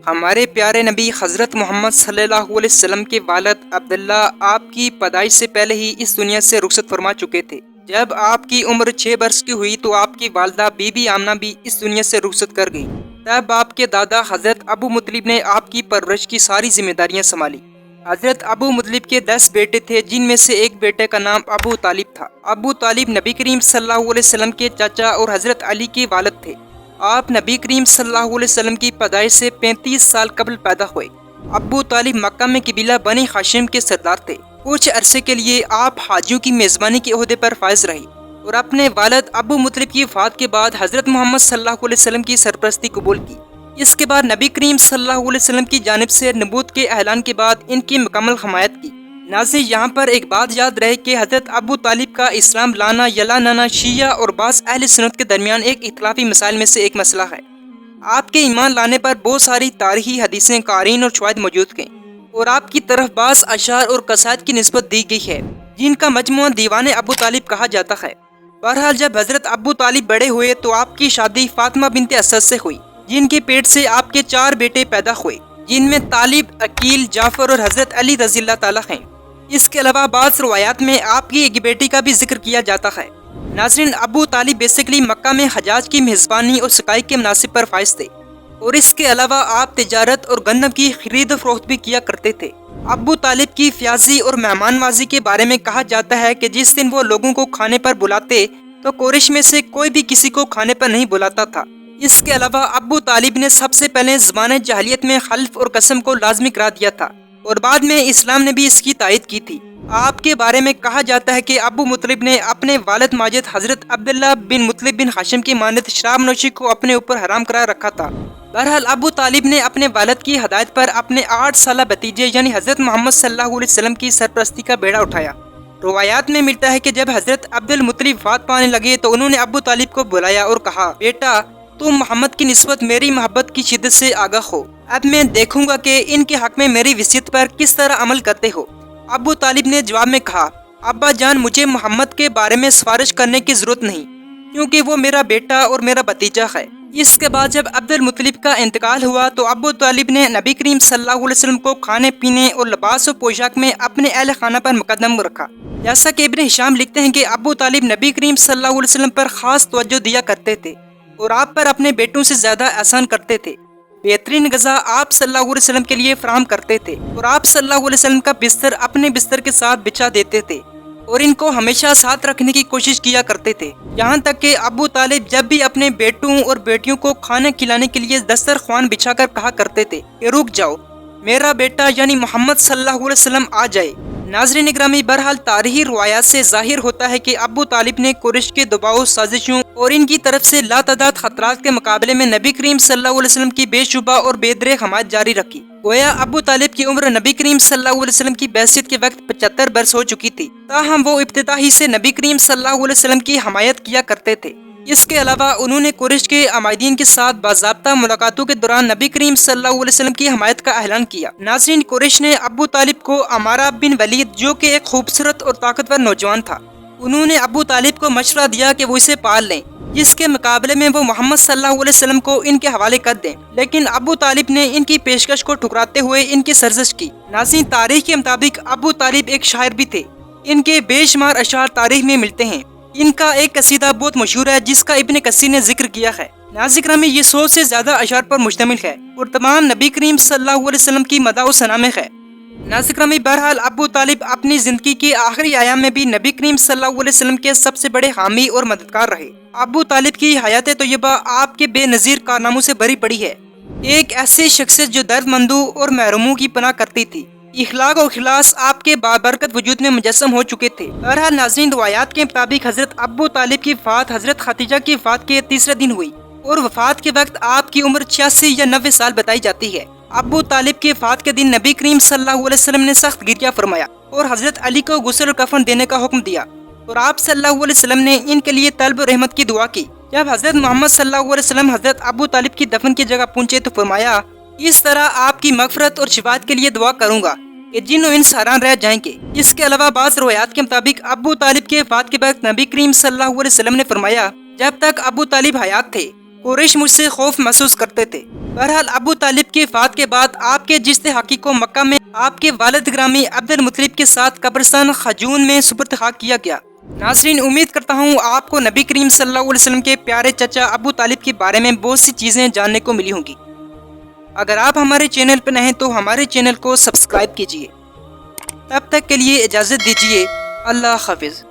ہمارے پیارے نبی حضرت محمد صلی اللہ علیہ وسلم کے والد عبداللہ آپ کی پیدائش سے پہلے ہی اس دنیا سے رخصت فرما چکے تھے۔ جب آپ کی عمر 6 برس کی ہوئی تو آپ کی والدہ بی بی آمنہ بھی اس دنیا سے رخصت کر گئی۔ تب آپ کے دادا حضرت ابو مطلب نے آپ کی پرورش کی ساری ذمہ داریاں سنبھالی۔ حضرت ابو مطلب کے 10 بیٹے تھے، جن میں سے ایک بیٹے کا نام ابو طالب تھا۔ ابو طالب نبی کریم صلی اللہ علیہ وسلم کے چاچا اور حضرت علی کے والد تھے۔ آپ نبی کریم صلی اللہ علیہ وسلم کی پیدائش سے 35 سال قبل پیدا ہوئے۔ ابو طالب مکہ میں قبیلہ بنی ہاشم کے سردار تھے۔ کچھ عرصے کے لیے آپ حاجیوں کی میزبانی کے عہدے پر فائز رہے اور اپنے والد ابو مطلب کی وفات کے بعد حضرت محمد صلی اللہ علیہ وسلم کی سرپرستی قبول کی۔ اس کے بعد نبی کریم صلی اللہ علیہ وسلم کی جانب سے نبوت کے اعلان کے بعد ان کی مکمل حمایت کی۔ ناظرین، یہاں پر ایک بات یاد رہے کہ حضرت ابو طالب کا اسلام لانا یا لانا شیعہ اور بعض اہل سنت کے درمیان ایک اختلافی مسائل میں سے ایک مسئلہ ہے۔ آپ کے ایمان لانے پر بہت ساری تاریخی حدیثیں، قارئین اور شواہد موجود ہیں، اور آپ کی طرف بعض اشعار اور قصائد کی نسبت دی گئی ہے، جن کا مجموعہ دیوان ابو طالب کہا جاتا ہے۔ بہرحال جب حضرت ابو طالب بڑے ہوئے تو آپ کی شادی فاطمہ بنت اسد سے ہوئی، جن کے پیٹ سے آپ کے 4 بیٹے پیدا ہوئے، جن میں طالب، عقیل، جعفر اور حضرت علی رضی اللہ تعالیٰ ہیں۔ اس کے علاوہ بعض روایات میں آپ کی ایک بیٹی کا بھی ذکر کیا جاتا ہے۔ ناظرین، ابو طالب بیسیکلی مکہ میں حجاج کی میزبانی اور سقائی کے مناصب پر فائز تھے، اور اس کے علاوہ آپ تجارت اور گندم کی خرید و فروخت بھی کیا کرتے تھے۔ ابو طالب کی فیاضی اور مہمان نوازی کے بارے میں کہا جاتا ہے کہ جس دن وہ لوگوں کو کھانے پر بلاتے تو قریش میں سے کوئی بھی کسی کو کھانے پر نہیں بلاتا تھا۔ اس کے علاوہ ابو طالب نے سب سے پہلے زمانۂ جاہلیت میں حلف اور قسم کو لازمی قرار دیا تھا، اور بعد میں اسلام نے بھی اس کی تائید کی تھی۔ آپ کے بارے میں کہا جاتا ہے کہ ابو مطلب نے اپنے والد ماجد حضرت عبداللہ بن مطلب بن ہاشم کی مانند شراب نوشی کو اپنے اوپر حرام قرار رکھا تھا۔ بہرحال ابو طالب نے اپنے والد کی ہدایت پر اپنے 8 سالہ بھتیجے یعنی حضرت محمد صلی اللہ علیہ وسلم کی سرپرستی کا بیڑا اٹھایا۔ روایات میں ملتا ہے کہ جب حضرت عبد المطلب وفات پانے لگے تو انہوں نے ابو طالب کو بلایا اور کہا، بیٹا تم محمد کی نسبت میری محبت کی شدت سے آگاہ ہو، اب میں دیکھوں گا کہ ان کے حق میں میری وصیت پر کس طرح عمل کرتے ہو۔ ابو طالب نے جواب میں کہا، ابا جان، مجھے محمد کے بارے میں سفارش کرنے کی ضرورت نہیں، کیونکہ وہ میرا بیٹا اور میرا بھتیجا ہے۔ اس کے بعد جب عبد المطلب کا انتقال ہوا تو ابو طالب نے نبی کریم صلی اللہ علیہ وسلم کو کھانے پینے اور لباس و پوشاک میں اپنے اہل خانہ پر مقدم رکھا۔ جیسا کہ ابن ہشام لکھتے ہیں کہ ابو طالب نبی کریم صلی اللہ علیہ وسلم پر خاص توجہ دیا کرتے تھے اور آپ پر اپنے بیٹوں سے زیادہ احسان کرتے تھے۔ بہترین غذا آپ صلی اللہ علیہ وسلم کے لیے فراہم کرتے تھے، اور آپ صلی اللہ علیہ وسلم کا بستر اپنے بستر کے ساتھ بچھا دیتے تھے، اور ان کو ہمیشہ ساتھ رکھنے کی کوشش کیا کرتے تھے۔ یہاں تک کہ ابو طالب جب بھی اپنے بیٹوں اور بیٹیوں کو کھانا کھلانے کے لیے دسترخوان بچھا کر کہا کرتے تھے کہ رک جاؤ، میرا بیٹا یعنی محمد صلی اللہ علیہ وسلم آ جائے۔ ناظرین گرامی، بہرحال تاریخی روایات سے ظاہر ہوتا ہے کہ ابو طالب نے قریش کے دباؤ، سازشوں اور ان کی طرف سے لاتعداد خطرات کے مقابلے میں نبی کریم صلی اللہ علیہ وسلم کی بے شبہ اور بے دریغ حمایت جاری رکھی۔ گویا ابو طالب کی عمر نبی کریم صلی اللہ علیہ وسلم کی بعثت کے وقت 75 برس ہو چکی تھی، تاہم وہ ابتدا ہی سے نبی کریم صلی اللہ علیہ وسلم کی حمایت کیا کرتے تھے۔ اس کے علاوہ انہوں نے قریش کے عمائدین کے ساتھ باضابطہ ملاقاتوں کے دوران نبی کریم صلی اللہ علیہ وسلم کی حمایت کا اعلان کیا۔ ناظرین، قریش نے ابو طالب کو عمارہ بن ولید، جو کہ ایک خوبصورت اور طاقتور نوجوان تھا، انہوں نے ابو طالب کو مشورہ دیا کہ وہ اسے پال لیں، جس کے مقابلے میں وہ محمد صلی اللہ علیہ وسلم کو ان کے حوالے کر دیں، لیکن ابو طالب نے ان کی پیشکش کو ٹھکراتے ہوئے ان کی سرزنش کی۔ ناظرین، تاریخ کے مطابق ابو طالب ایک شاعر بھی تھے، ان کے بے شمار اشعار تاریخ میں ملتے ہیں۔ ان کا ایک قصیدہ بہت مشہور ہے جس کا ابن کثیر نے ذکر کیا ہے۔ ناظرین گرامی، یہ 100 سے زیادہ اشعار پر مشتمل ہے اور تمام نبی کریم صلی اللہ علیہ وسلم کی مدح و ثنا میں ہے۔ ناظرین گرامی، بہرحال ابو طالب اپنی زندگی کے آخری ایام میں بھی نبی کریم صلی اللہ علیہ وسلم کے سب سے بڑے حامی اور مددگار رہے۔ ابو طالب کی حیات طیبہ آپ کے بے نظیر کارناموں سے بھری پڑی ہے، ایک ایسی شخصیت جو درد مندوں اور محروموں کی پناہ کرتی تھی۔ اخلاق و اخلاص آپ کے بابرکت وجود میں مجسم ہو چکے تھے۔ بہرحال ناظرین، روایات کے مطابق حضرت ابو طالب کی وفات حضرت خدیجہ کی وفات کے تیسرے دن ہوئی، اور وفات کے وقت آپ کی عمر 86 یا 90 سال بتائی جاتی ہے۔ ابو طالب کی وفات کے دن نبی کریم صلی اللہ علیہ وسلم نے سخت گریہ فرمایا اور حضرت علی کو غسل و کفن دینے کا حکم دیا، اور آپ صلی اللہ علیہ وسلم نے ان کے لیے طلب و رحمت کی دعا کی۔ جب حضرت محمد صلی اللہ علیہ وسلم حضرت ابو طالب کی دفن کی جگہ پہنچے تو فرمایا، اس طرح آپ کی مغفرت اور شفاعت کے لیے دعا کروں گا کہ جن و انس حیران رہ جائیں گے۔ اس کے علاوہ بعض روایات کے مطابق ابو طالب کے وفات کے وقت نبی کریم صلی اللہ علیہ وسلم نے فرمایا، جب تک ابو طالب حیات تھے قریش مجھ سے خوف محسوس کرتے تھے، بہرحال ابو طالب کی وفات کے بعد آپ کے جسد حقیقی کو مکہ میں آپ کے والد گرامی عبد المطلب کے ساتھ قبرستان خجون میں سپرد خاک کیا گیا۔ ناظرین، امید کرتا ہوں آپ کو نبی کریم صلی اللہ علیہ وسلم کے پیارے چچا ابو طالب کے بارے میں بہت سی چیزیں جاننے کو ملی ہوں گی۔ اگر آپ ہمارے چینل پر نئے ہیں تو ہمارے چینل کو سبسکرائب کیجیے۔ تب تک کے لیے اجازت دیجیے، اللہ حافظ۔